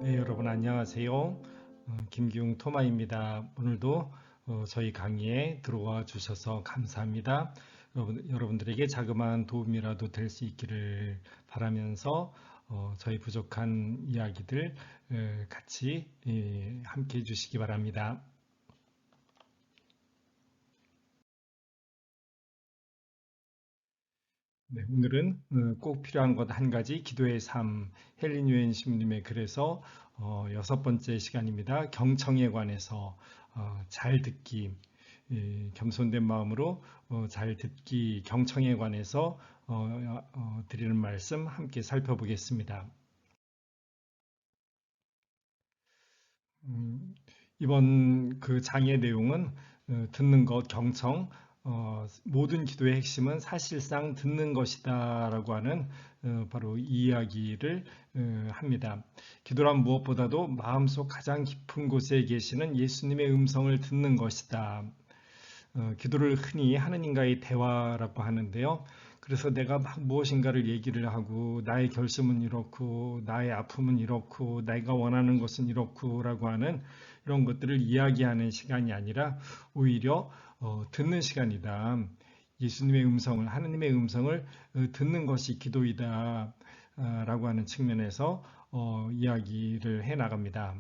네, 여러분 안녕하세요. 김기웅 토마입니다. 오늘도 저희 강의에 들어와 주셔서 감사합니다. 여러분들에게 자그마한 도움이라도 될 수 있기를 바라면서 저희 부족한 이야기들 같이 함께 해주시기 바랍니다. 네, 오늘은 꼭 필요한 것 한 가지 기도의 삶 헬린 유엔 신부님의 글에서 6번째 시간입니다. 경청에 관해서 잘 듣기, 겸손된 마음으로 잘 듣기, 경청에 관해서 드리는 말씀 함께 살펴보겠습니다. 음, 이번 그 장의 내용은 듣는 것, 경청, 모든 기도의 핵심은 사실상 듣는 것이다 라고 하는 바로 이 이야기를 합니다. 기도란 무엇보다도 마음속 가장 깊은 곳에 계시는 예수님의 음성을 듣는 것이다. 기도를 흔히 하느님과의 대화라고 하는데요. 그래서 내가 막 무엇인가를 얘기를 하고 나의 결심은 이렇고 나의 아픔은 이렇고 내가 원하는 것은 이렇고라고 하는 이런 것들을 이야기하는 시간이 아니라 오히려 듣는 시간이다. 예수님의 음성을 하느님의 음성을 듣는 것이 기도이다 라고 하는 측면에서 이야기를 해 나갑니다.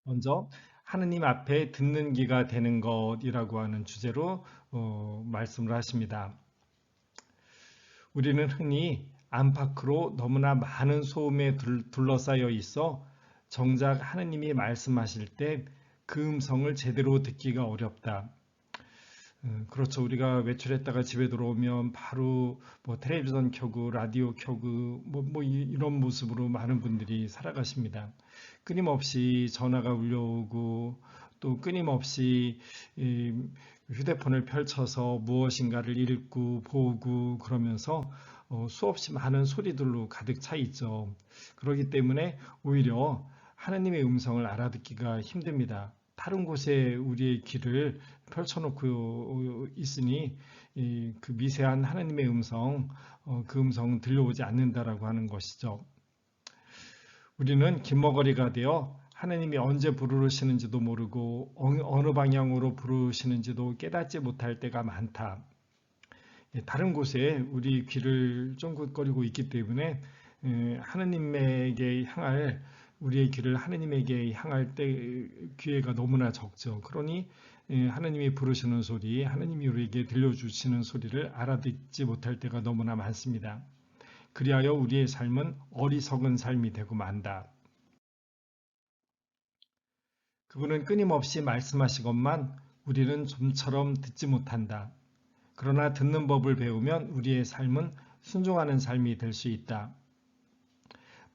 먼저 하느님 앞에 듣는 귀가 되는 것이라고 하는 주제로 말씀을 하십니다. 우리는 흔히 안팎으로 너무나 많은 소음에 둘러싸여 있어 정작 하느님이 말씀하실 때 그 음성을 제대로 듣기가 어렵다. 그렇죠. 우리가 외출했다가 집에 들어오면 바로 뭐 텔레비전 켜고 라디오 켜고 이런 모습으로 많은 분들이 살아가십니다. 끊임없이 전화가 울려오고 또 끊임없이 이 휴대폰을 펼쳐서 무엇인가를 읽고 보고 그러면서 수없이 많은 소리들로 가득 차 있죠. 그렇기 때문에 오히려 하나님의 음성을 알아듣기가 힘듭니다. 다른 곳에 우리의 귀를 펼쳐놓고 있으니 그 미세한 하나님의 음성, 그 음성은 들려오지 않는다라고 하는 것이죠. 우리는 긴머거리가 되어 하나님이 언제 부르시는지도 모르고 어느 방향으로 부르시는지도 깨닫지 못할 때가 많다. 다른 곳에 우리 귀를 쫑긋거리고 있기 때문에 하나님에게 향할 우리의 귀를 하나님에게 향할 때 기회가 너무나 적죠. 그러니 하나님이 부르시는 소리, 하나님이 우리에게 들려주시는 소리를 알아듣지 못할 때가 너무나 많습니다. 그리하여 우리의 삶은 어리석은 삶이 되고 만다. 그분은 끊임없이 말씀하시건만 우리는 좀처럼 듣지 못한다. 그러나 듣는 법을 배우면 우리의 삶은 순종하는 삶이 될 수 있다.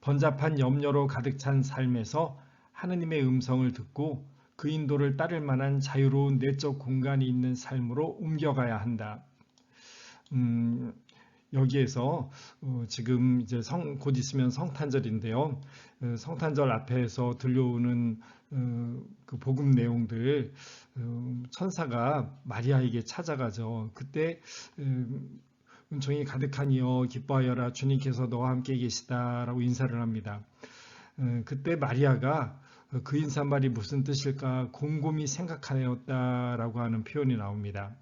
번잡한 염려로 가득 찬 삶에서 하느님의 음성을 듣고 그 인도를 따를 만한 자유로운 내적 공간이 있는 삶으로 옮겨가야 한다. 여기에서 지금 이제 곧 있으면 성탄절인데요. 성탄절 앞에서 들려오는 그 복음 내용들 천사가 마리아에게 찾아가죠. 그때 은총이 가득하니여 기뻐하여라 주님께서 너와 함께 계시다라고 인사를 합니다. 그때 마리아가 그 인사말이 무슨 뜻일까 곰곰이 생각하였다라고 하는 표현이 나옵니다.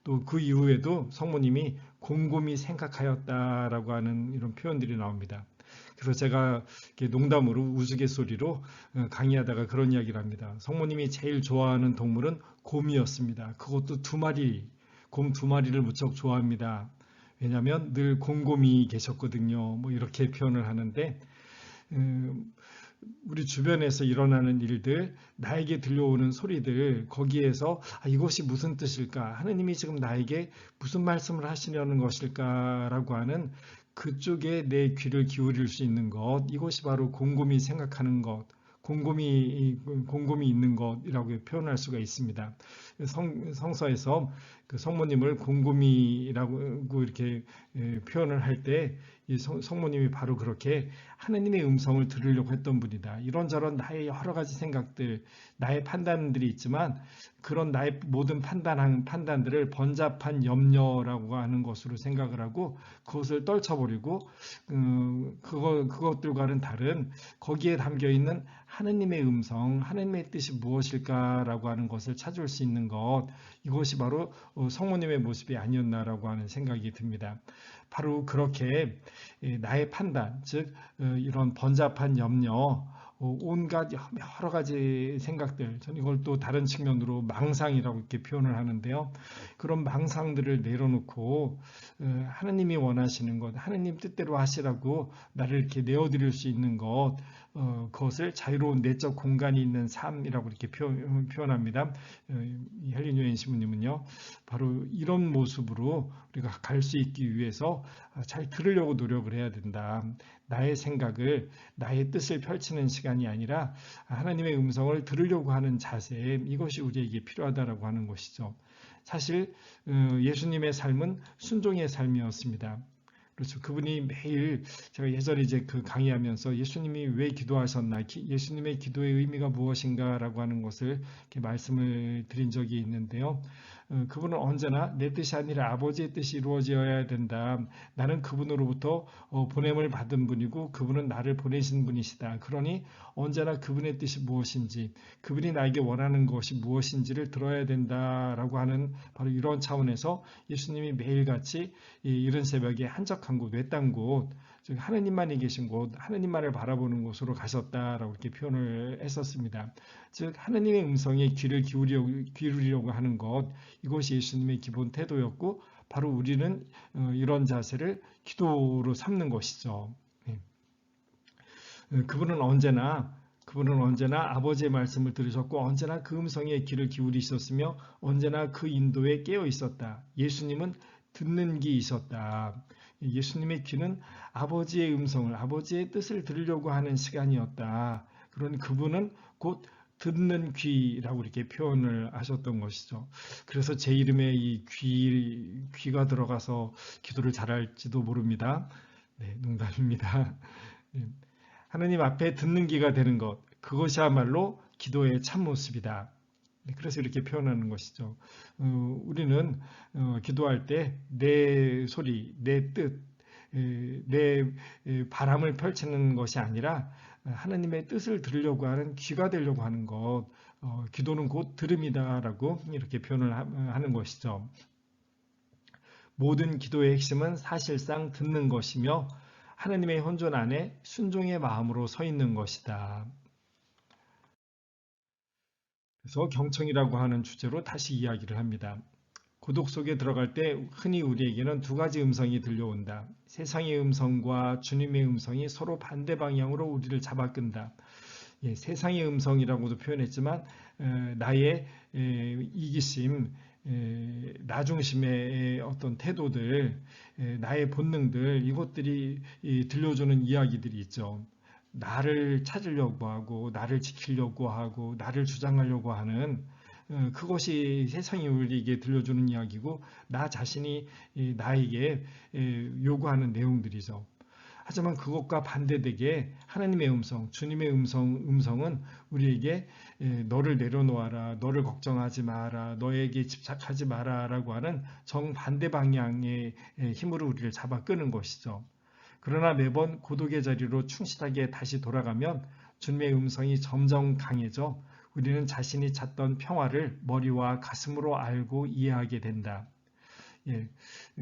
또 그 이후에도 성모님이 곰곰이 생각하였다라고 하는 이런 표현들이 나옵니다. 그래서 제가 농담으로 우스갯소리로 강의하다가 그런 이야기를 합니다. 성모님이 제일 좋아하는 동물은 곰이었습니다. 그것도 두 마리, 곰 두 마리를 무척 좋아합니다. 왜냐하면 늘 곰곰이 계셨거든요. 뭐 이렇게 표현을 하는데 우리 주변에서 일어나는 일들, 나에게 들려오는 소리들, 거기에서 이것이 무슨 뜻일까? 하느님이 지금 나에게 무슨 말씀을 하시려는 것일까라고 하는 그쪽에 내 귀를 기울일 수 있는 것, 이것이 바로 곰곰이 생각하는 것, 곰곰이 있는 것이라고 표현할 수가 있습니다. 성서에서 그 성모님을 곰곰이라고 이렇게 표현을 할 때 이 성모님이 바로 그렇게 하느님의 음성을 들으려고 했던 분이다. 이런저런 나의 여러 가지 생각들, 나의 판단들이 있지만 그런 나의 모든 판단들을 번잡한 염려라고 하는 것으로 생각을 하고 그것을 떨쳐버리고 그것들과는 다른 거기에 담겨 있는 하느님의 음성, 하느님의 뜻이 무엇일까라고 하는 것을 찾을 수 있는 것, 이것이 바로 성모님의 모습이 아니었나라고 하는 생각이 듭니다. 바로 그렇게 나의 판단, 즉 이런 번잡한 염려, 온갖 여러 가지 생각들, 저는 이걸 또 다른 측면으로 망상이라고 이렇게 표현을 하는데요. 그런 망상들을 내려놓고 하느님이 원하시는 것, 하느님 뜻대로 하시라고 나를 이렇게 내어드릴 수 있는 것, 그것을 자유로운 내적 공간이 있는 삶이라고 이렇게 표현합니다. 헬린 요엔 신부님은요, 바로 이런 모습으로 우리가 갈 수 있기 위해서 잘 들으려고 노력을 해야 된다. 나의 생각을, 나의 뜻을 펼치는 시간이 아니라 하나님의 음성을 들으려고 하는 자세, 이것이 우리에게 필요하다라고 하는 것이죠. 사실 예수님의 삶은 순종의 삶이었습니다. 그렇죠. 그분이 매일, 제가 예전에 이제 그 강의하면서 예수님이 왜 기도하셨나, 예수님의 기도의 의미가 무엇인가라고 하는 것을 이렇게 말씀을 드린 적이 있는데요. 그분은 언제나 내 뜻이 아니라 아버지의 뜻이 이루어져야 된다. 나는 그분으로부터 보냄을 받은 분이고 그분은 나를 보내신 분이시다. 그러니 언제나 그분의 뜻이 무엇인지, 그분이 나에게 원하는 것이 무엇인지를 들어야 된다라고 하는 바로 이런 차원에서 예수님이 매일같이 이른 새벽에 한적한 곳, 외딴 곳, 즉 하느님만이 계신 곳, 하느님만을 바라보는 곳으로 가셨다라고 이렇게 표현을 했었습니다. 즉 하느님의 음성에 귀를 기울이려고 하는 것, 이것이 예수님의 기본 태도였고 바로 우리는 이런 자세를 기도로 삼는 것이죠. 그분은 언제나 아버지의 말씀을 들으셨고 언제나 그 음성에 귀를 기울이셨으며 언제나 그 인도에 깨어 있었다. 예수님은 듣는 귀이셨다. 예수님의 귀는 아버지의 음성을, 아버지의 뜻을 들으려고 하는 시간이었다. 그러니 그분은 곧 듣는 귀라고 이렇게 표현을 하셨던 것이죠. 그래서 제 이름에 이 귀가 들어가서 기도를 잘할지도 모릅니다. 네, 농담입니다. 네. 하느님 앞에 듣는 귀가 되는 것, 그것이야말로 기도의 참모습이다. 그래서 이렇게 표현하는 것이죠. 우리는 기도할 때 내 소리, 내 뜻, 내 바람을 펼치는 것이 아니라 하나님의 뜻을 들으려고 하는 귀가 되려고 하는 것, 기도는 곧 들음이다라고 이렇게 표현을 하는 것이죠. 모든 기도의 핵심은 사실상 듣는 것이며 하나님의 혼전 안에 순종의 마음으로 서 있는 것이다. 그래서 경청이라고 하는 주제로 다시 이야기를 합니다. 고독 속에 들어갈 때 흔히 우리에게는 두 가지 음성이 들려온다. 세상의 음성과 주님의 음성이 서로 반대 방향으로 우리를 잡아끈다. 세상의 음성이라고도 표현했지만 나의 이기심, 나 중심의 어떤 태도들, 나의 본능들, 이것들이 들려주는 이야기들이 있죠. 나를 찾으려고 하고 나를 지키려고 하고 나를 주장하려고 하는 그것이 세상이 우리에게 들려주는 이야기고 나 자신이 나에게 요구하는 내용들이죠. 하지만 그것과 반대되게 하나님의 음성, 주님의 음성은 우리에게 너를 내려놓아라, 너를 걱정하지 마라, 너에게 집착하지 마라라고 하는 정반대 방향의 힘으로 우리를 잡아 끄는 것이죠. 그러나 매번 고독의 자리로 충실하게 다시 돌아가면 주님의 음성이 점점 강해져 우리는 자신이 찾던 평화를 머리와 가슴으로 알고 이해하게 된다.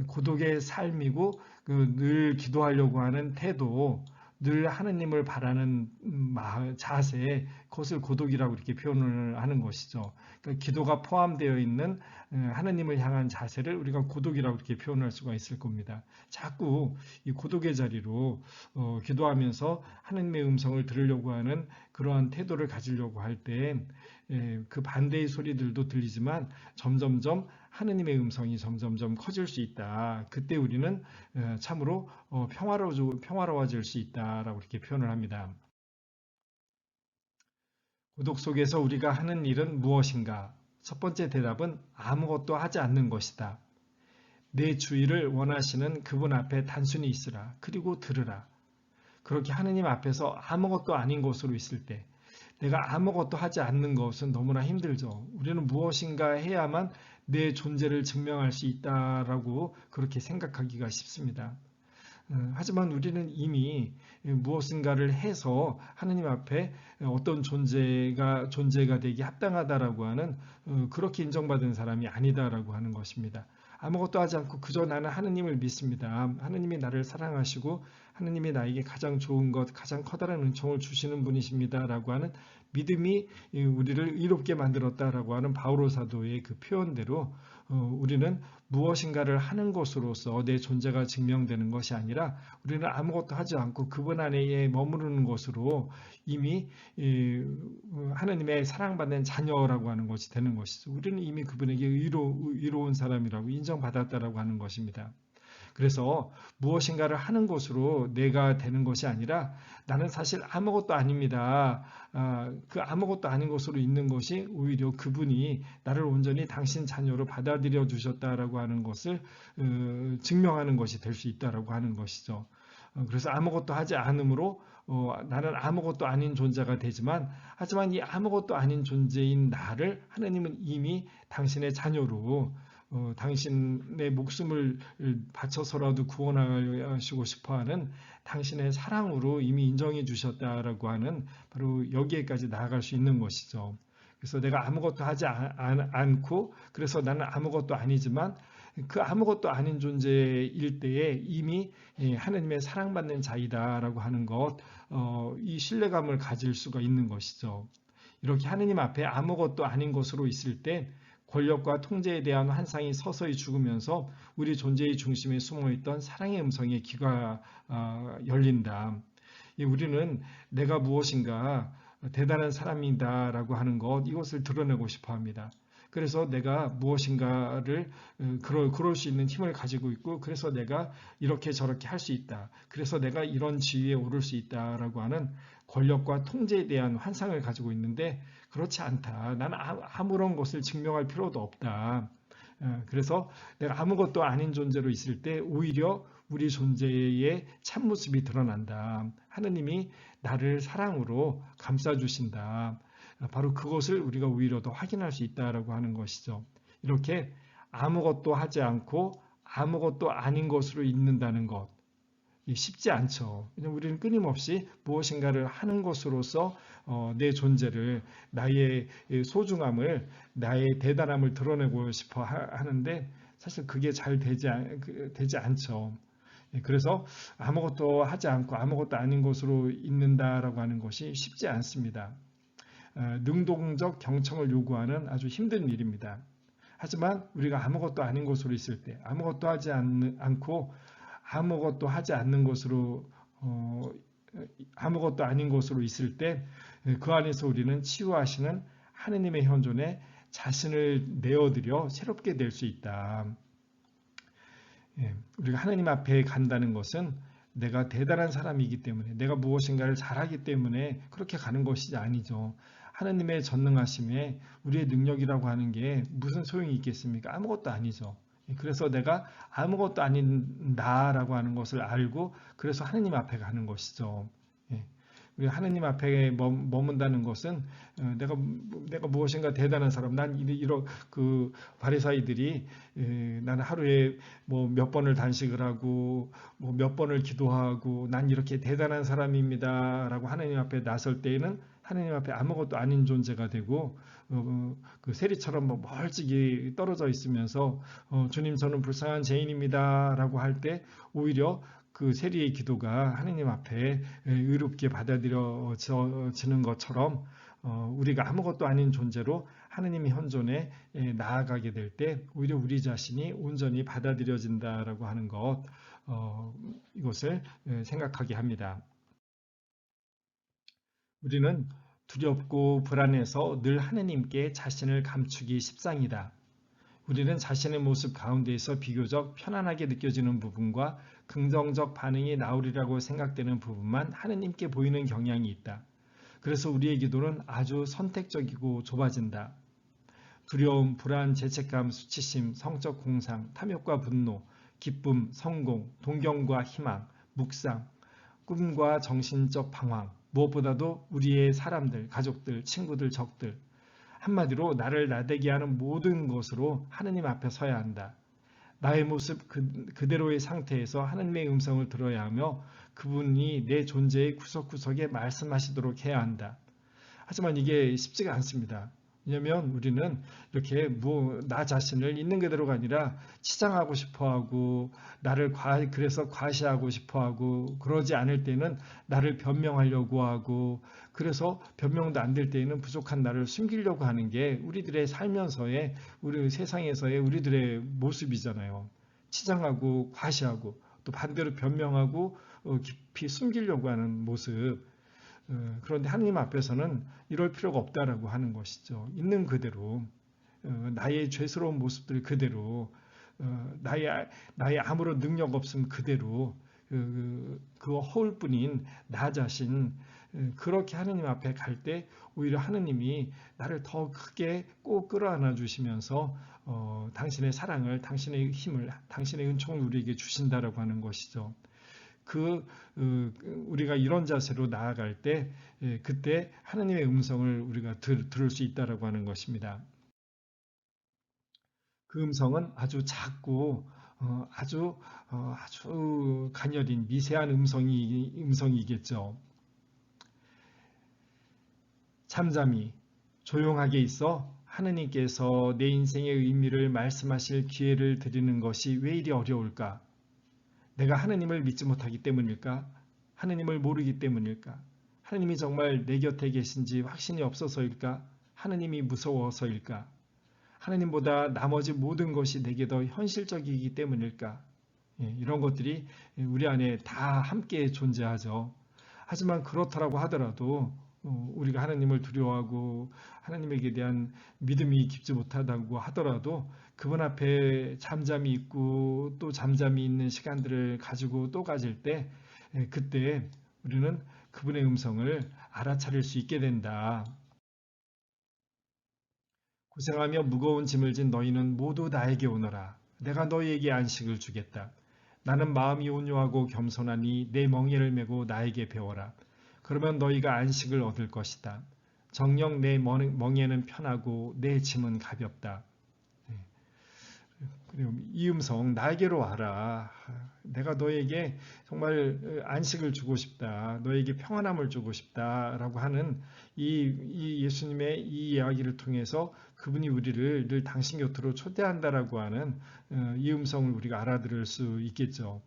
고독의 삶이고 늘 기도하려고 하는 태도, 늘 하느님을 바라는 자세, 그것을 고독이라고 이렇게 표현을 하는 것이죠. 그러니까 기도가 포함되어 있는 하느님을 향한 자세를 우리가 고독이라고 이렇게 표현할 수가 있을 겁니다. 자꾸 이 고독의 자리로 기도하면서 하느님의 음성을 들으려고 하는 그러한 태도를 가지려고 할 때 그 반대의 소리들도 들리지만 점점점 하느님의 음성이 점점점 커질 수 있다. 그때 우리는 참으로 평화로워질 수 있다라고 이렇게 표현을 합니다. 고독 속에서 우리가 하는 일은 무엇인가? 첫 번째 대답은 아무것도 하지 않는 것이다. 내 주의를 원하시는 그분 앞에 단순히 있으라. 그리고 들으라. 그렇게 하느님 앞에서 아무것도 아닌 것으로 있을 때 내가 아무것도 하지 않는 것은 너무나 힘들죠. 우리는 무엇인가 해야만 내 존재를 증명할 수 있다라고 그렇게 생각하기가 쉽습니다. 하지만 우리는 이미 무엇인가를 해서 하느님 앞에 어떤 존재가 되기 합당하다라고 하는 그렇게 인정받은 사람이 아니다라고 하는 것입니다. 아무것도 하지 않고 그저 나는 하느님을 믿습니다. 하느님이 나를 사랑하시고 하느님이 나에게 가장 좋은 것, 가장 커다란 은총을 주시는 분이십니다라고 하는 믿음이 우리를 의롭게 만들었다라고 하는 바오로 사도의 그 표현대로 우리는 무엇인가를 하는 것으로서 내 존재가 증명되는 것이 아니라 우리는 아무것도 하지 않고 그분 안에 머무르는 것으로 이미 하나님의 사랑받는 자녀라고 하는 것이 되는 것이죠. 우리는 이미 그분에게 의로운 사람이라고 인정받았다라고 하는 것입니다. 그래서 무엇인가를 하는 것으로 내가 되는 것이 아니라 나는 사실 아무것도 아닙니다. 그 아무것도 아닌 것으로 있는 것이 오히려 그분이 나를 온전히 당신 자녀로 받아들여 주셨다라고 하는 것을 증명하는 것이 될 수 있다라고 하는 것이죠. 그래서 아무것도 하지 않으므로 나는 아무것도 아닌 존재가 되지만 하지만 이 아무것도 아닌 존재인 나를 하나님은 이미 당신의 자녀로 당신의 목숨을 바쳐서라도 구원하시고 싶어하는 당신의 사랑으로 이미 인정해 주셨다라고 하는 바로 여기에까지 나아갈 수 있는 것이죠. 그래서 내가 아무것도 하지 않고 그래서 나는 아무것도 아니지만 그 아무것도 아닌 존재일 때에 이미 하나님의 사랑받는 자이다라고 하는 것, 이 신뢰감을 가질 수가 있는 것이죠. 이렇게 하나님 앞에 아무것도 아닌 것으로 있을 때 권력과 통제에 대한 환상이 서서히 죽으면서 우리 존재의 중심에 숨어있던 사랑의 음성의 귀가 열린다. 우리는 내가 무엇인가 대단한 사람이다라고 하는 것, 이것을 드러내고 싶어 합니다. 그래서 내가 무엇인가를 그럴 수 있는 힘을 가지고 있고 그래서 내가 이렇게 저렇게 할 수 있다. 그래서 내가 이런 지위에 오를 수 있다라고 하는 권력과 통제에 대한 환상을 가지고 있는데 그렇지 않다. 나는 아무런 것을 증명할 필요도 없다. 그래서 내가 아무것도 아닌 존재로 있을 때 오히려 우리 존재의 참모습이 드러난다. 하느님이 나를 사랑으로 감싸주신다. 바로 그것을 우리가 오히려 더 확인할 수 있다라고 하는 것이죠. 이렇게 아무것도 하지 않고 아무것도 아닌 것으로 있는다는 것. 쉽지 않죠. 우리는 끊임없이 무엇인가를 하는 것으로서 내 존재를, 나의 소중함을, 나의 대단함을 드러내고 싶어 하는데 사실 그게 잘 되지 않죠. 그래서 아무것도 하지 않고 아무것도 아닌 것으로 있는다라고 하는 것이 쉽지 않습니다. 능동적 경청을 요구하는 아주 힘든 일입니다. 하지만 우리가 아무것도 아닌 것으로 있을 때, 아무것도 하지 않고 아무것도 하지 않는 것으로 아무것도 아닌 것으로 있을 때 그 안에서 우리는 치유하시는 하느님의 현존에 자신을 내어드려 새롭게 될 수 있다. 우리가 하느님 앞에 간다는 것은 내가 대단한 사람이기 때문에 내가 무엇인가를 잘하기 때문에 그렇게 가는 것이 아니죠. 하느님의 전능하심에 우리의 능력이라고 하는 게 무슨 소용이 있겠습니까? 아무것도 아니죠. 그래서 내가 아무것도 아닌 나라고 하는 것을 알고 그래서 하느님 앞에 가는 것이죠. 우리 하느님 앞에 머문다는 것은 내가 무엇인가 대단한 사람, 난 이런 그 바리사이들이 나는 하루에 뭐 몇 번을 단식을 하고 뭐 몇 번을 기도하고 난 이렇게 대단한 사람입니다라고 하느님 앞에 나설 때에는 하느님 앞에 아무것도 아닌 존재가 되고 그 세리처럼 뭐 멀찍이 떨어져 있으면서 주님 저는 불쌍한 죄인입니다라고 할 때 오히려 그 세리의 기도가 하느님 앞에 의롭게 받아들여지는 것처럼 우리가 아무것도 아닌 존재로 하느님의 현존에 나아가게 될 때 오히려 우리 자신이 온전히 받아들여진다라고 하는 것 이것을 생각하게 합니다. 우리는 두렵고 불안해서 늘 하느님께 자신을 감추기 십상이다. 우리는 자신의 모습 가운데에서 비교적 편안하게 느껴지는 부분과 긍정적 반응이 나오리라고 생각되는 부분만 하느님께 보이는 경향이 있다. 그래서 우리의 기도는 아주 선택적이고 좁아진다. 두려움, 불안, 죄책감, 수치심, 성적 공상, 탐욕과 분노, 기쁨, 성공, 동경과 희망, 묵상, 꿈과 정신적 방황, 무엇보다도 우리의 사람들, 가족들, 친구들, 적들, 한마디로 나를 나대게 하는 모든 것으로 하느님 앞에 서야 한다. 나의 모습 그대로의 상태에서 하느님의 음성을 들어야 하며 그분이 내 존재의 구석구석에 말씀하시도록 해야 한다. 하지만 이게 쉽지가 않습니다. 왜냐하면 우리는 이렇게 나 자신을 있는 그대로가 아니라 치장하고 싶어하고 나를 그래서 과시하고 싶어하고 그러지 않을 때는 나를 변명하려고 하고 그래서 변명도 안 될 때에는 부족한 나를 숨기려고 하는 게 우리들의 살면서의 우리 세상에서의 우리들의 모습이잖아요. 치장하고 과시하고 또 반대로 변명하고 깊이 숨기려고 하는 모습. 그런데 하나님 앞에서는 이럴 필요가 없다라고 하는 것이죠. 있는 그대로 나의 죄스러운 모습들 그대로 나의 아무런 능력 없음 그대로 그 허울뿐인 나 자신 그렇게 하느님 앞에 갈 때 오히려 하느님이 나를 더 크게 꼭 끌어안아 주시면서 당신의 사랑을, 당신의 힘을, 당신의 은총을 우리에게 주신다라고 하는 것이죠. 우리가 이런 자세로 나아갈 때 그때 하나님의 음성을 우리가 들을 수 있다라고 하는 것입니다. 그 음성은 아주 작고 아주 가녀린 미세한 음성이겠죠. 잠잠히 조용하게 있어 하느님께서 내 인생의 의미를 말씀하실 기회를 드리는 것이 왜 이리 어려울까? 내가 하느님을 믿지 못하기 때문일까? 하느님을 모르기 때문일까? 하느님이 정말 내 곁에 계신지 확신이 없어서일까? 하느님이 무서워서일까? 하느님보다 나머지 모든 것이 내게 더 현실적이기 때문일까? 이런 것들이 우리 안에 다 함께 존재하죠. 하지만 그렇다라고 하더라도 우리가 하나님을 두려워하고 하나님에게 대한 믿음이 깊지 못하다고 하더라도 그분 앞에 잠잠히 있고 또 잠잠히 있는 시간들을 가지고 또 가질 때 그때 우리는 그분의 음성을 알아차릴 수 있게 된다. 고생하며 무거운 짐을 진 너희는 모두 나에게 오너라. 내가 너희에게 안식을 주겠다. 나는 마음이 온유하고 겸손하니 내 멍에를 메고 나에게 배워라. 그러면 너희가 안식을 얻을 것이다. 정녕 내 멍에는 편하고 내 짐은 가볍다. 그리고 이 음성 나에게로 와라. 내가 너에게 정말 안식을 주고 싶다. 너에게 평안함을 주고 싶다라고 하는 이 예수님의 이 이야기를 통해서 그분이 우리를 늘 당신 곁으로 초대한다라고 하는 이 음성을 우리가 알아들을 수 있겠죠.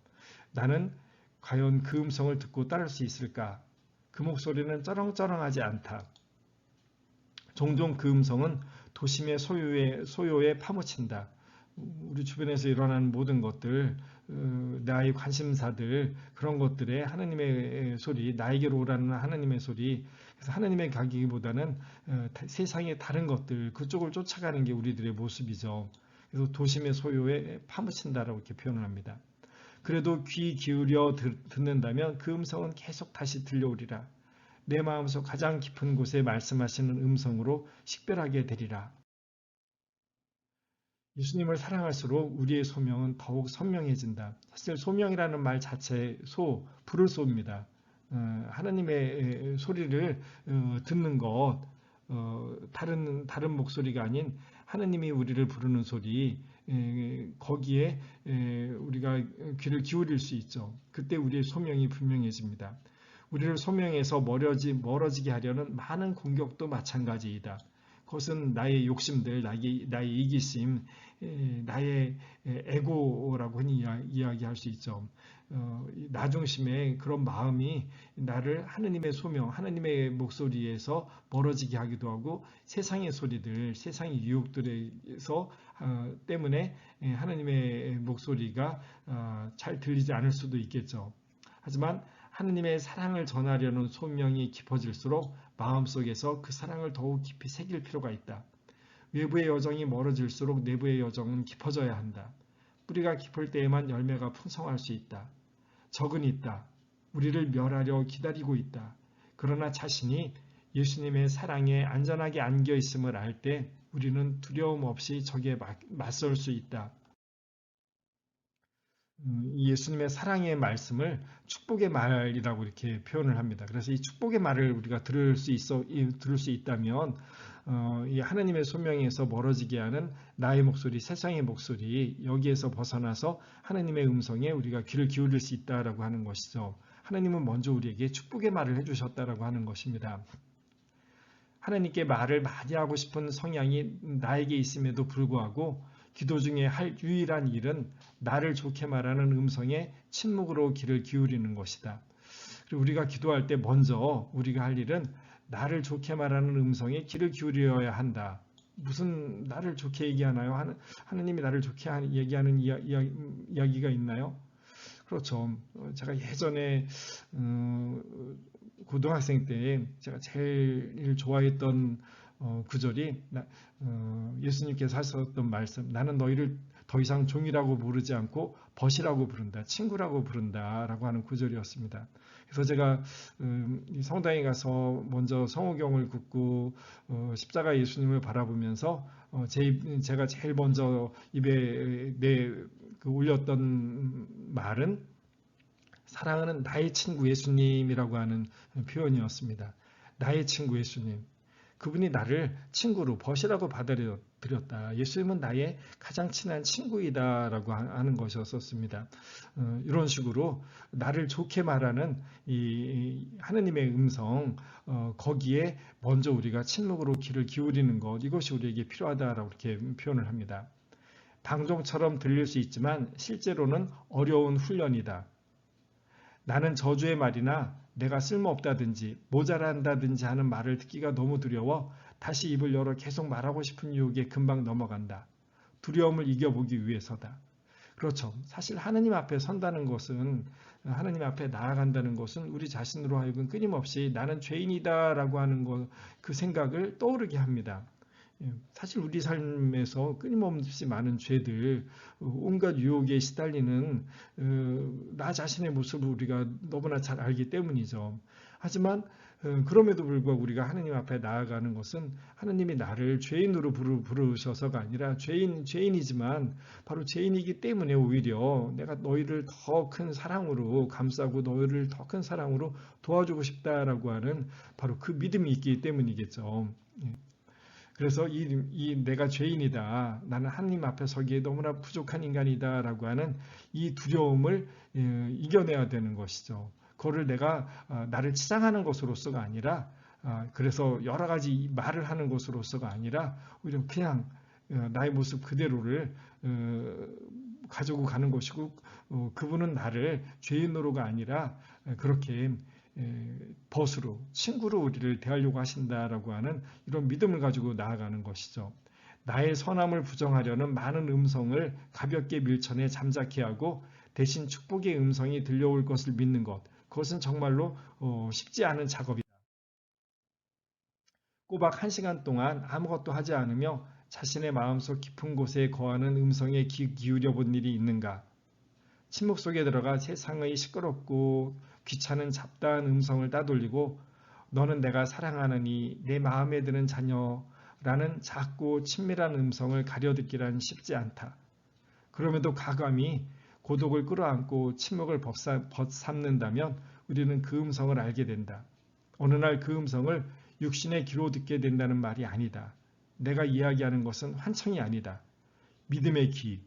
나는 과연 그 음성을 듣고 따를 수 있을까? 그 목소리는 쩌렁쩌렁하지 않다. 종종 그 음성은 도심의 소요에 파묻힌다. 우리 주변에서 일어나는 모든 것들, 나의 관심사들, 그런 것들에 하나님의 소리, 나에게로 오라는 하나님의 소리, 그래서 하나님의 가기보다는 세상의 다른 것들, 그쪽을 쫓아가는 게 우리들의 모습이죠. 그래서 도심의 소요에 파묻힌다라고 이렇게 표현을 합니다. 그래도 귀 기울여 듣는다면 그 음성은 계속 다시 들려오리라. 내 마음속 가장 깊은 곳에 말씀하시는 음성으로 식별하게 되리라. 예수님을 사랑할수록 우리의 소명은 더욱 선명해진다. 사실 소명이라는 말 자체 불을 쏩니다. 하나님의 소리를 듣는 것, 다른 목소리가 아닌 하나님이 우리를 부르는 소리, 거기에 우리가 귀를 기울일 수 있죠. 그때 우리의 소명이 분명해집니다. 우리를 소명에서 멀어지게 하려는 많은 공격도 마찬가지이다. 그것은 나의 욕심들, 나의 이기심, 나의 에고라고 흔히 이야기할 수 있죠. 나중심의 그런 마음이 나를 하느님의 소명, 하느님의 목소리에서 멀어지게 하기도 하고 세상의 소리들, 세상의 유혹들에서 때문에 하느님의 목소리가 잘 들리지 않을 수도 있겠죠. 하지만 하느님의 사랑을 전하려는 소명이 깊어질수록 마음속에서 그 사랑을 더욱 깊이 새길 필요가 있다. 외부의 여정이 멀어질수록 내부의 여정은 깊어져야 한다. 뿌리가 깊을 때에만 열매가 풍성할 수 있다. 적은 있다. 우리를 멸하려 기다리고 있다. 그러나 자신이 예수님의 사랑에 안전하게 안겨 있음을 알 때 우리는 두려움 없이 적에 맞설 수 있다. 예수님의 사랑의 말씀을 축복의 말이라고 이렇게 표현을 합니다. 그래서 이 축복의 말을 우리가 들을 수 있다면 이 하나님의 소명에서 멀어지게 하는 나의 목소리, 세상의 목소리 여기에서 벗어나서 하나님의 음성에 우리가 귀를 기울일 수 있다라고 하는 것이죠. 하나님은 먼저 우리에게 축복의 말을 해주셨다라고 하는 것입니다. 하나님께 말을 많이 하고 싶은 성향이 나에게 있음에도 불구하고 기도 중에 할 유일한 일은 나를 좋게 말하는 음성에 침묵으로 귀를 기울이는 것이다. 그리고 우리가 기도할 때 먼저 우리가 할 일은 나를 좋게 말하는 음성에 귀를 기울여야 한다. 무슨 나를 좋게 얘기하나요? 하느님이 나를 좋게 얘기하는 이야기가 있나요? 그렇죠. 제가 예전에 고등학생 때 제가 제일 좋아했던 구절이 예수님께서 하셨던 말씀, 나는 너희를 더 이상 종이라고 부르지 않고 벗이라고 부른다, 친구라고 부른다라고 하는 구절이었습니다. 그래서 제가 성당에 가서 먼저 성호경을 굽고 십자가 예수님을 바라보면서 제가 제일 먼저 입에 올렸던 말은 사랑하는 나의 친구 예수님이라고 하는 표현이었습니다. 나의 친구 예수님. 그분이 나를 친구로 벗이라고 받아들였다. 예수님은 나의 가장 친한 친구이다라고 하는 것이었습니다. 이런 식으로 나를 좋게 말하는 이 하느님의 음성 거기에 먼저 우리가 침묵으로 귀를 기울이는 것 이것이 우리에게 필요하다라고 이렇게 표현을 합니다. 방종처럼 들릴 수 있지만 실제로는 어려운 훈련이다. 나는 저주의 말이나 내가 쓸모없다든지 모자란다든지 하는 말을 듣기가 너무 두려워 다시 입을 열어 계속 말하고 싶은 유혹에 금방 넘어간다. 두려움을 이겨보기 위해서다. 그렇죠. 사실 하느님 앞에 선다는 것은 하느님 앞에 나아간다는 것은 우리 자신으로 하여금 끊임없이 나는 죄인이다라고 하는 그 생각을 떠오르게 합니다. 사실 우리 삶에서 끊임없이 많은 죄들, 온갖 유혹에 시달리는 나 자신의 모습을 우리가 너무나 잘 알기 때문이죠. 하지만 그럼에도 불구하고 우리가 하느님 앞에 나아가는 것은 하느님이 나를 죄인으로 부르셔서가 아니라 죄인이지만 바로 죄인이기 때문에 오히려 내가 너희를 더 큰 사랑으로 감싸고 너희를 더 큰 사랑으로 도와주고 싶다라고 하는 바로 그 믿음이 있기 때문이겠죠. 그래서 내가 죄인이다. 나는 하나님 앞에 서기에 너무나 부족한 인간이다라고 하는 이 두려움을 이겨내야 되는 것이죠. 그거를 내가 나를 치장하는 것으로서가 아니라 그래서 여러 가지 말을 하는 것으로서가 아니라 오히려 그냥 나의 모습 그대로를 가지고 가는 것이고 그분은 나를 죄인으로가 아니라 그렇게 벗으로 친구로 우리를 대하려고 하신다라고 하는 이런 믿음을 가지고 나아가는 것이죠. 나의 선함을 부정하려는 많은 음성을 가볍게 밀쳐내 잠자케 하고 대신 축복의 음성이 들려올 것을 믿는 것. 그것은 정말로 쉽지 않은 작업이다. 꼬박 1시간 동안 아무것도 하지 않으며 자신의 마음속 깊은 곳에 거하는 음성에 귀 기울여 본 일이 있는가? 침묵 속에 들어가 세상의 시끄럽고 귀찮은 잡다한 음성을 따돌리고 너는 내가 사랑하느니 내 마음에 드는 자녀라는 작고 친밀한 음성을 가려듣기란 쉽지 않다. 그럼에도 가감히 고독을 끌어안고 침묵을 벗삼는다면 우리는 그 음성을 알게 된다. 어느 날 그 음성을 육신의 귀로 듣게 된다는 말이 아니다. 내가 이야기하는 것은 환청이 아니다. 믿음의 귀,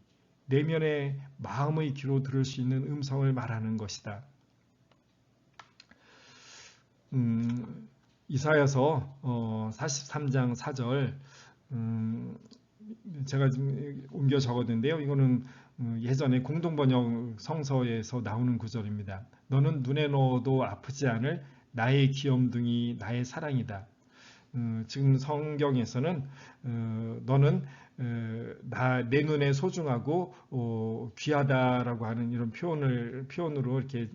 내면의 마음의 귀로 들을 수 있는 음성을 말하는 것이다. 이사야서 43장 4절 제가 지금 옮겨 적었는데요. 이거는 예전에 공동번역 성서에서 나오는 구절입니다. 너는 눈에 넣어도 아프지 않을 나의 귀염둥이 나의 사랑이다. 지금 성경에서는 너는 내 눈에 소중하고 귀하다라고 하는 이런 표현으로 이렇게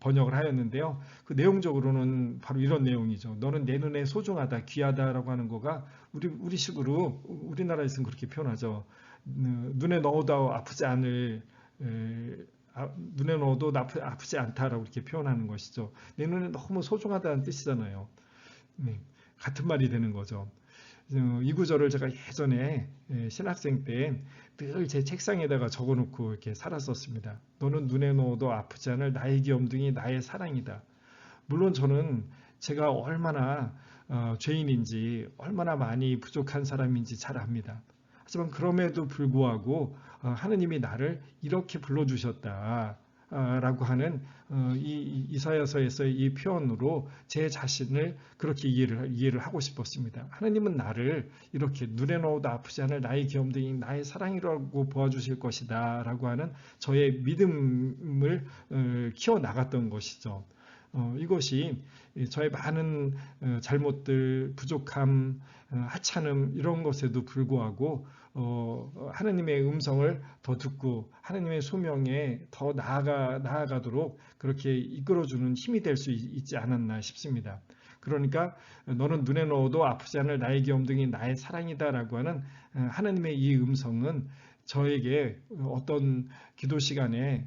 번역을 하였는데요. 그 내용적으로는 바로 이런 내용이죠. 너는 내 눈에 소중하다, 귀하다라고 하는 거가 우리식으로 우리나라에서는 그렇게 표현하죠. 눈에 넣어도 아프지 않을 눈에 넣어도 아프지 않다라고 이렇게 표현하는 것이죠. 내 눈에 너무 소중하다는 뜻이잖아요. 네, 같은 말이 되는 거죠. 이 구절을 제가 예전에 신학생 때 늘 제 책상에다가 적어놓고 이렇게 살았었습니다. 너는 눈에 넣어도 아프지 않을 나의 귀염둥이 나의 사랑이다. 물론 저는 제가 얼마나 죄인인지 얼마나 많이 부족한 사람인지 잘 압니다. 하지만 그럼에도 불구하고 하느님이 나를 이렇게 불러주셨다. 라고 하는 이 이사야서에서의 이 표현으로 제 자신을 그렇게 이해를 하고 싶었습니다. 하나님은 나를 이렇게 눈에 넣어도 아프지 않을 나의 귀염둥이 나의 사랑이라고 보아주실 것이다 라고 하는 저의 믿음을 키워 나갔던 것이죠. 이것이 저의 많은 잘못들, 부족함, 하찮음 이런 것에도 불구하고 하나님의 음성을 더 듣고 하나님의 소명에 더 나아가도록 그렇게 이끌어주는 힘이 될 수 있지 않았나 싶습니다. 그러니까 너는 눈에 넣어도 아프지 않을 나의 귀염둥이 나의 사랑이다라고 하는 하나님의 이 음성은 저에게 어떤 기도 시간에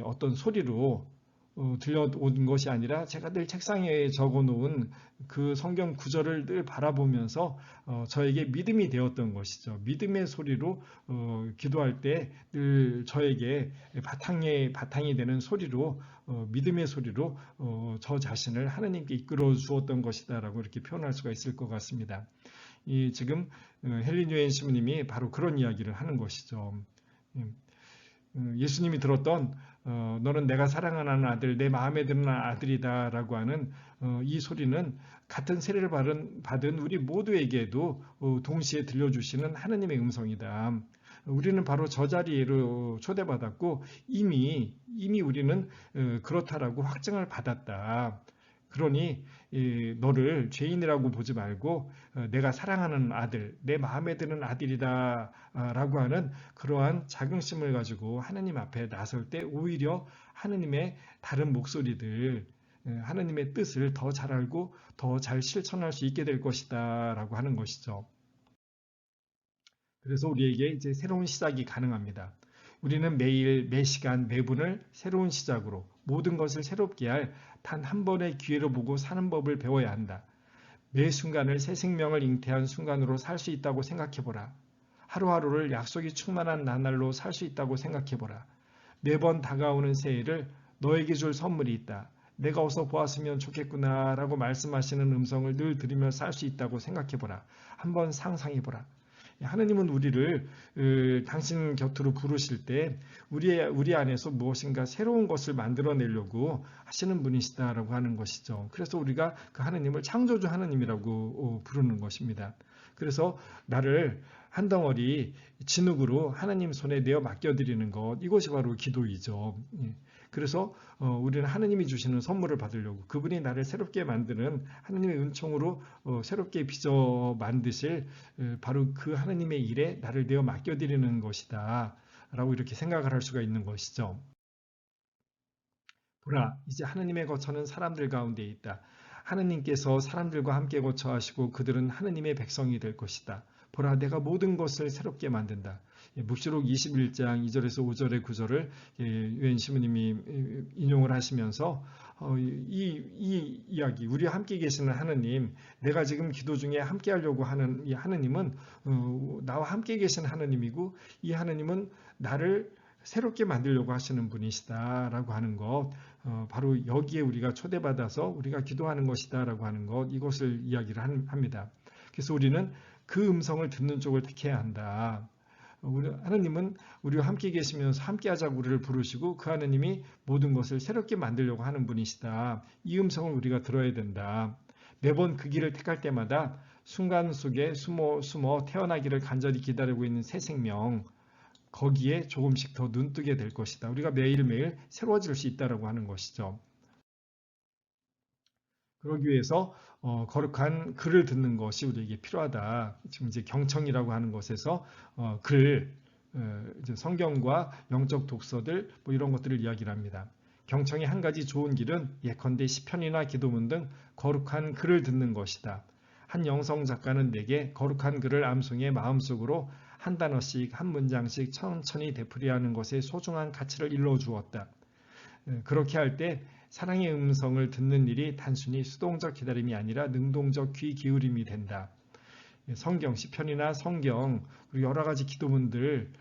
어떤 소리로 들려온 것이 아니라 제가 늘 책상에 적어놓은 그 성경 구절을 늘 바라보면서 저에게 믿음이 되었던 것이죠. 믿음의 소리로 기도할 때 늘 저에게 바탕이 되는 소리로 믿음의 소리로 저 자신을 하나님께 이끌어 주었던 것이다라고 이렇게 표현할 수가 있을 것 같습니다. 지금 헬린 유엔 신부님이 바로 그런 이야기를 하는 것이죠. 예수님이 들었던 너는 내가 사랑하는 아들, 내 마음에 드는 아들이다 라고 하는 이 소리는 같은 세례를 받은 우리 모두에게도 동시에 들려주시는 하나님의 음성이다. 우리는 바로 저 자리로 초대받았고 이미 우리는 그렇다라고 확증을 받았다. 그러니 너를 죄인이라고 보지 말고 내가 사랑하는 아들, 내 마음에 드는 아들이다 라고 하는 그러한 자긍심을 가지고 하나님 앞에 나설 때 오히려 하나님의 다른 목소리들, 하나님의 뜻을 더 잘 알고 더 잘 실천할 수 있게 될 것이다 라고 하는 것이죠. 그래서 우리에게 이제 새로운 시작이 가능합니다. 우리는 매일, 매 시간, 매 분을 새로운 시작으로 모든 것을 새롭게 할 단 한 번의 기회로 보고 사는 법을 배워야 한다. 매 순간을 새 생명을 잉태한 순간으로 살 수 있다고 생각해보라. 하루하루를 약속이 충만한 나날로 살 수 있다고 생각해보라. 매번 다가오는 새해를 너에게 줄 선물이 있다. 내가 어서 보았으면 좋겠구나 라고 말씀하시는 음성을 늘 들으며 살 수 있다고 생각해보라. 한번 상상해보라. 하나님은 우리를 당신 곁으로 부르실 때 우리 안에서 무엇인가 새로운 것을 만들어내려고 하시는 분이시다라고 하는 것이죠. 그래서 우리가 그 하나님을 창조주 하나님이라고 부르는 것입니다. 그래서 나를 한 덩어리 진흙으로 하나님 손에 내어 맡겨드리는 것, 이것이 바로 기도이죠. 그래서 우리는 하나님이 주시는 선물을 받으려고 그분이 나를 새롭게 만드는 하나님의 은총으로 새롭게 빚어 만드실 바로 그 하나님의 일에 나를 내어 맡겨드리는 것이다 라고 이렇게 생각을 할 수가 있는 것이죠. 보라, 이제 하나님의 거처는 사람들 가운데 있다. 하나님께서 사람들과 함께 거처하시고 그들은 하나님의 백성이 될 것이다. 보라, 내가 모든 것을 새롭게 만든다. 묵시록 21장 2절에서 5절의 구절을 유엔 시모님이 인용을 하시면서 이 이야기, 우리와 함께 계시는 하나님, 내가 지금 기도 중에 함께 하려고 하는 이 하나님은 나와 함께 계신 하나님이고 이 하나님은 나를 새롭게 만들려고 하시는 분이시다라고 하는 것, 바로 여기에 우리가 초대받아서 우리가 기도하는 것이다라고 하는 것, 이것을 이야기를 합니다. 그래서 우리는 그 음성을 듣는 쪽을 택해야 한다. 하나님은 우리와 함께 계시면서 함께 하자고 우리를 부르시고 그 하나님이 모든 것을 새롭게 만들려고 하는 분이시다. 이 음성을 우리가 들어야 된다. 매번 그 길을 택할 때마다 순간 속에 숨어 태어나기를 간절히 기다리고 있는 새 생명, 거기에 조금씩 더 눈뜨게 될 것이다. 우리가 매일매일 새로워질 수 있다고 하는 것이죠. 그러기 위해서 거룩한 글을 듣는 것이 우리에게 필요하다. 지금 이제 경청이라고 하는 것에서 이제 성경과 영적 독서들 뭐 이런 것들을 이야기를 합니다. 경청의 한 가지 좋은 길은 예컨대 시편이나 기도문 등 거룩한 글을 듣는 것이다. 한 영성 작가는 내게 거룩한 글을 암송해 마음속으로 한 단어씩 한 문장씩 천천히 되풀이하는 것에 소중한 가치를 일러주었다. 그렇게 할 때 사랑의 음성을 듣는 일이 단순히 수동적 기다림이 아니라 능동적 귀 기울임이 된다. 성경, 시편이나 성경, 그리고 여러 가지 기도문들,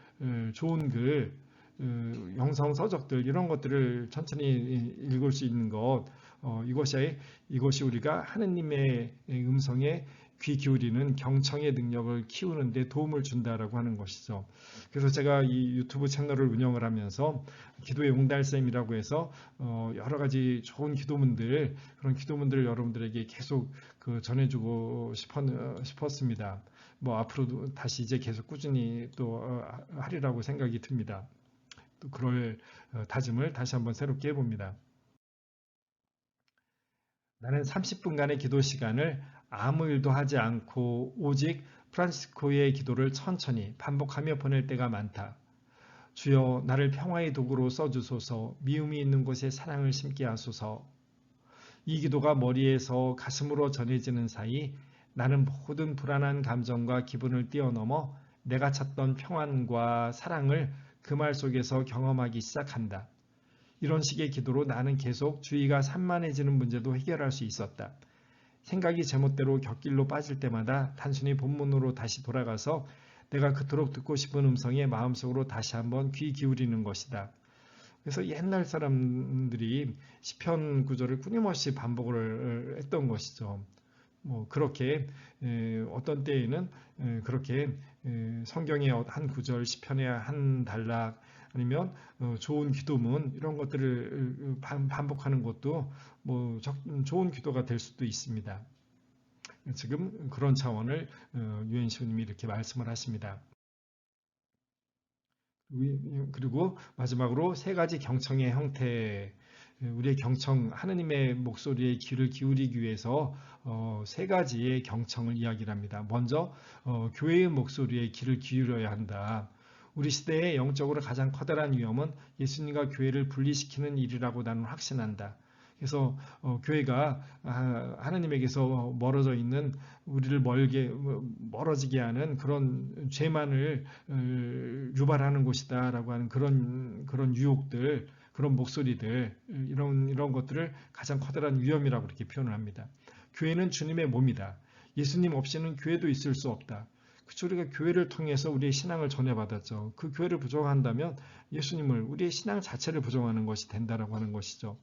좋은 글, 영성 서적들 이런 것들을 천천히 읽을 수 있는 것, 이것이 우리가 하느님의 음성에 귀 기울이는 경청의 능력을 키우는 데 도움을 준다라고 하는 것이죠. 그래서 제가 이 유튜브 채널을 운영을 하면서 기도의 용달샘이라고 해서 여러 가지 좋은 기도문들, 그런 기도문들을 여러분들에게 계속 전해주고 싶었습니다. 뭐 앞으로도 다시 이제 계속 꾸준히 또 하리라고 생각이 듭니다. 또 그럴 다짐을 다시 한번 새롭게 해봅니다. 나는 30분간의 기도 시간을 아무 일도 하지 않고 오직 프란시스코의 기도를 천천히 반복하며 보낼 때가 많다. 주여 나를 평화의 도구로 써주소서. 미움이 있는 곳에 사랑을 심게 하소서. 이 기도가 머리에서 가슴으로 전해지는 사이 나는 모든 불안한 감정과 기분을 뛰어넘어 내가 찾던 평안과 사랑을 그 말 속에서 경험하기 시작한다. 이런 식의 기도로 나는 계속 주의가 산만해지는 문제도 해결할 수 있었다. 생각이 제멋대로 곁길로 빠질 때마다 단순히 본문으로 다시 돌아가서 내가 그토록 듣고 싶은 음성에 마음속으로 다시 한번 귀 기울이는 것이다. 그래서 옛날 사람들이 시편 구절을 끊임없이 반복을 했던 것이죠. 뭐 그렇게 어떤 때에는 그렇게 성경의 한 구절, 시편의 한 단락 아니면 좋은 기도문 이런 것들을 반복하는 것도 뭐 좋은 기도가 될 수도 있습니다. 지금 그런 차원을 유엔시오님이 이렇게 말씀을 하십니다. 그리고 마지막으로 세 가지 경청의 형태, 우리의 경청, 하느님의 목소리에 귀를 기울이기 위해서 세 가지의 경청을 이야기를 합니다. 먼저 교회의 목소리에 귀를 기울여야 한다. 우리 시대의 영적으로 가장 커다란 위험은 예수님과 교회를 분리시키는 일이라고 나는 확신한다. 그래서 교회가 하나님에게서 멀어져 있는 우리를 멀어지게 하는 그런 죄만을 유발하는 곳이다라고 하는 그런 유혹들, 그런 목소리들 이런 것들을 가장 커다란 위험이라고 이렇게 표현을 합니다. 교회는 주님의 몸이다. 예수님 없이는 교회도 있을 수 없다. 그쵸, 우리가 교회를 통해서 우리의 신앙을 전해받았죠. 그 교회를 부정한다면 예수님을 우리의 신앙 자체를 부정하는 것이 된다라고 하는 것이죠.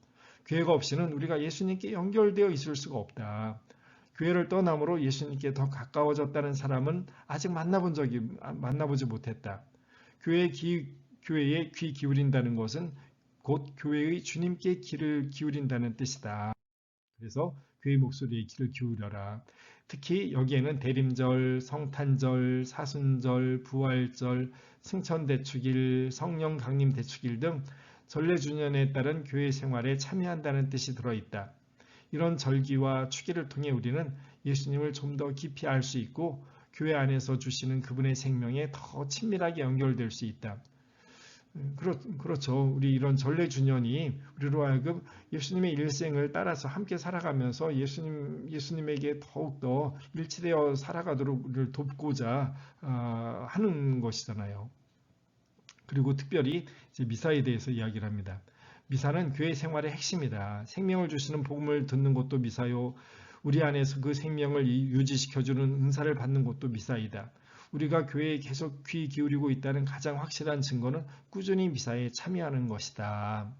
교회가 없이는 우리가 예수님께 연결되어 있을 수가 없다. 교회를 떠남으로 예수님께 더 가까워졌다는 사람은 아직 만나보지 못했다. 교회에 귀 기울인다는 것은 곧 교회의 주님께 귀를 기울인다는 뜻이다. 그래서 그의 목소리에 귀를 기울여라. 특히 여기에는 대림절, 성탄절, 사순절, 부활절, 승천대축일, 성령 강림 대축일 등 전례주년에 따른 교회 생활에 참여한다는 뜻이 들어있다. 이런 절기와 축일을 통해 우리는 예수님을 좀 더 깊이 알 수 있고 교회 안에서 주시는 그분의 생명에 더 친밀하게 연결될 수 있다. 그렇죠. 우리 이런 전례주년이 우리로 하여금 예수님의 일생을 따라서 함께 살아가면서 예수님에게 더욱더 일치되어 살아가도록 우리를 돕고자 하는 것이잖아요. 그리고 특별히 이제 미사에 대해서 이야기를 합니다. 미사는 교회 생활의 핵심이다. 생명을 주시는 복음을 듣는 것도 미사요. 우리 안에서 그 생명을 유지시켜주는 은사를 받는 것도 미사이다. 우리가 교회에 계속 귀 기울이고 있다는 가장 확실한 증거는 꾸준히 미사에 참여하는 것이다.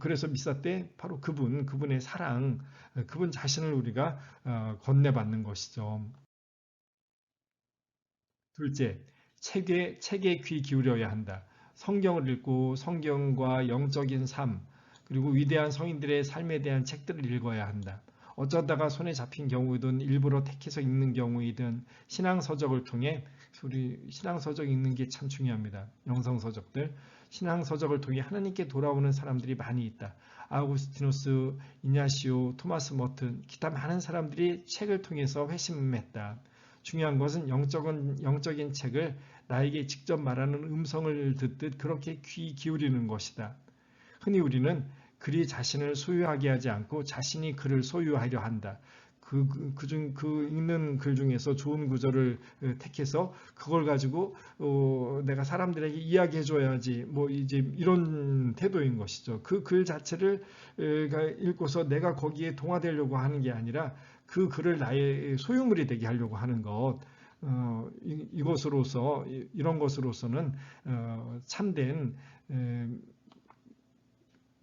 그래서 미사 때 바로 그분의 사랑, 그분 자신을 우리가 건네받는 것이죠. 둘째, 책에 귀 기울여야 한다. 성경을 읽고 성경과 영적인 삶, 그리고 위대한 성인들의 삶에 대한 책들을 읽어야 한다. 어쩌다가 손에 잡힌 경우이든 일부러 택해서 읽는 경우이든 신앙서적을 통해 우리 신앙서적 읽는 게 참 중요합니다. 영성서적들. 신앙서적을 통해 하나님께 돌아오는 사람들이 많이 있다. 아우구스티누스, 이냐시오, 토마스 머튼, 기타 많은 사람들이 책을 통해서 회심했다. 중요한 것은 영적인 책을 나에게 직접 말하는 음성을 듣듯 그렇게 귀 기울이는 것이다. 흔히 우리는 글이 자신을 소유하게 하지 않고 자신이 글을 소유하려 한다. 읽는 글 중에서 좋은 구절을 택해서 그걸 가지고 내가 사람들에게 이야기해줘야지 뭐 이제 이런 태도인 것이죠. 그 글 자체를 읽고서 내가 거기에 동화되려고 하는 게 아니라 그 글을 나의 소유물이 되게 하려고 하는 것, 이것으로서 이런 것으로서는 참된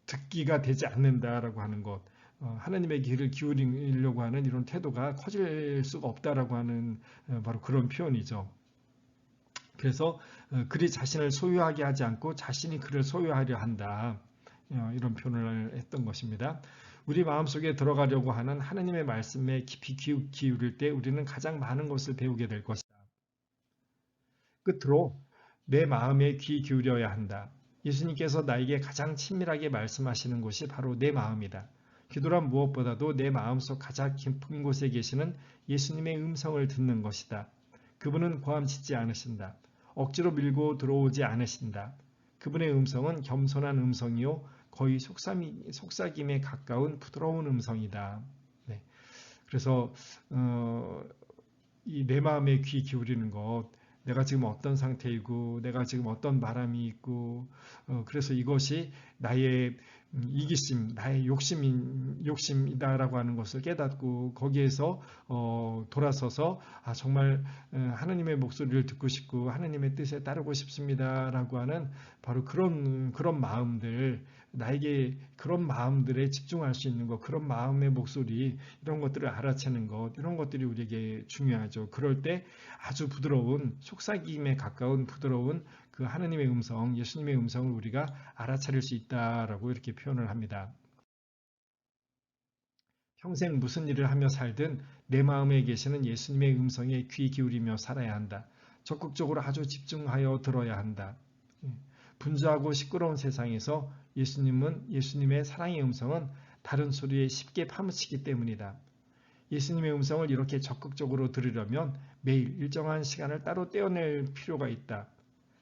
듣기가 되지 않는다라고 하는 것, 하나님의 귀를 기울이려고 하는 이런 태도가 커질 수가 없다라고 하는 바로 그런 표현이죠. 그래서 그리 자신을 소유하게 하지 않고 자신이 그를 소유하려 한다. 이런 표현을 했던 것입니다. 우리 마음속에 들어가려고 하는 하나님의 말씀에 깊이 기울일 때 우리는 가장 많은 것을 배우게 될 것이다. 끝으로 내 마음에 귀 기울여야 한다. 예수님께서 나에게 가장 친밀하게 말씀하시는 곳이 바로 내 마음이다. 기도란 무엇보다도 내 마음속 가장 깊은 곳에 계시는 예수님의 음성을 듣는 것이다. 그분은 고함짓지 않으신다. 억지로 밀고 들어오지 않으신다. 그분의 음성은 겸손한 음성이요 거의 속삭임에 가까운 부드러운 음성이다. 네. 그래서 이 내 마음에 귀 기울이는 것, 내가 지금 어떤 상태이고 내가 지금 어떤 바람이 있고 그래서 이것이 나의 이기심, 나의 욕심이다라고 하는 것을 깨닫고 거기에서 돌아서서 정말 하나님의 목소리를 듣고 싶고 하나님의 뜻에 따르고 싶습니다라고 하는 바로 그런 마음들, 나에게 그런 마음들에 집중할 수 있는 것, 그런 마음의 목소리, 이런 것들을 알아채는 것, 이런 것들이 우리에게 중요하죠. 그럴 때 아주 부드러운, 속삭임에 가까운 부드러운 그 하나님의 음성, 예수님의 음성을 우리가 알아차릴 수 있다라고 이렇게 표현을 합니다. 평생 무슨 일을 하며 살든 내 마음에 계시는 예수님의 음성에 귀 기울이며 살아야 한다. 적극적으로 아주 집중하여 들어야 한다. 분주하고 시끄러운 세상에서 예수님의 사랑의 음성은 다른 소리에 쉽게 파묻히기 때문이다. 예수님의 음성을 이렇게 적극적으로 들으려면 매일 일정한 시간을 따로 떼어낼 필요가 있다.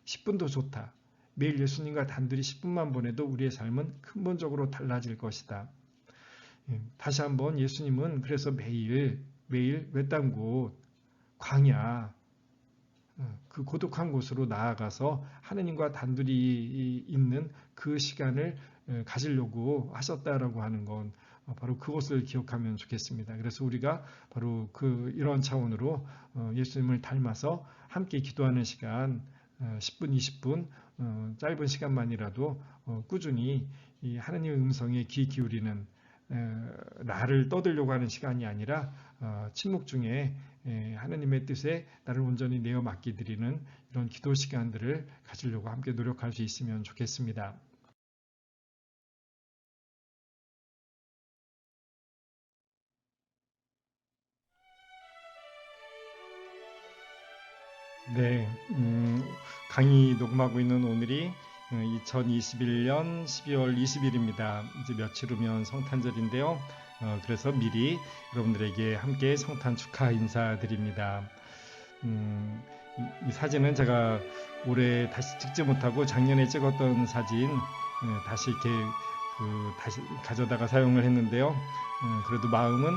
10분도 좋다. 매일 예수님과 단둘이 10분만 보내도 우리의 삶은 근본적으로 달라질 것이다. 다시 한번 예수님은 그래서 매일 외딴 곳, 광야, 그 고독한 곳으로 나아가서 하느님과 단둘이 있는 그 시간을 가지려고 하셨다라고 하는 건 바로 그것을 기억하면 좋겠습니다. 그래서 우리가 바로 이런 차원으로 예수님을 닮아서 함께 기도하는 시간 10분, 20분 짧은 시간만이라도 꾸준히 이 하나님의 음성에 귀 기울이는 나를 떠들려고 하는 시간이 아니라 침묵 중에 하나님의 뜻에 나를 온전히 내어 맡기드리는 이런 기도 시간들을 가지려고 함께 노력할 수 있으면 좋겠습니다. 네, 강의 녹음하고 있는 오늘이 2021년 12월 20일입니다. 이제 며칠 후면 성탄절인데요. 그래서 미리 여러분들에게 함께 성탄 축하 인사드립니다. 이 사진은 제가 올해 다시 찍지 못하고 작년에 찍었던 사진 다시 이렇게 다시 가져다가 사용을 했는데요. 그래도 마음은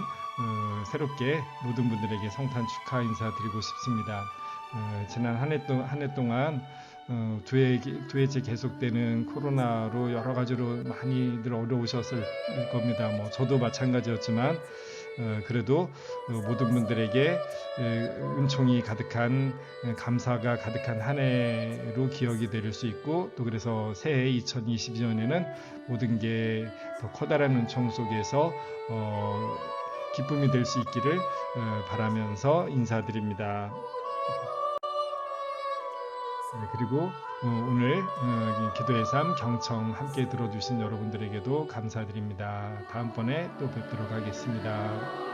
새롭게 모든 분들에게 성탄 축하 인사드리고 싶습니다. 지난 한 해 동안 두 해째 계속되는 코로나로 여러 가지로 많이들 어려우셨을 겁니다. 뭐 저도 마찬가지였지만 그래도 모든 분들에게 은총이 가득한 감사가 가득한 한 해로 기억이 될 수 있고 또 그래서 새해 2022년에는 모든 게 더 커다란 은총 속에서 기쁨이 될 수 있기를 바라면서 인사드립니다. 그리고 오늘 기도의 삶 경청 함께 들어주신 여러분들에게도 감사드립니다. 다음번에 또 뵙도록 하겠습니다.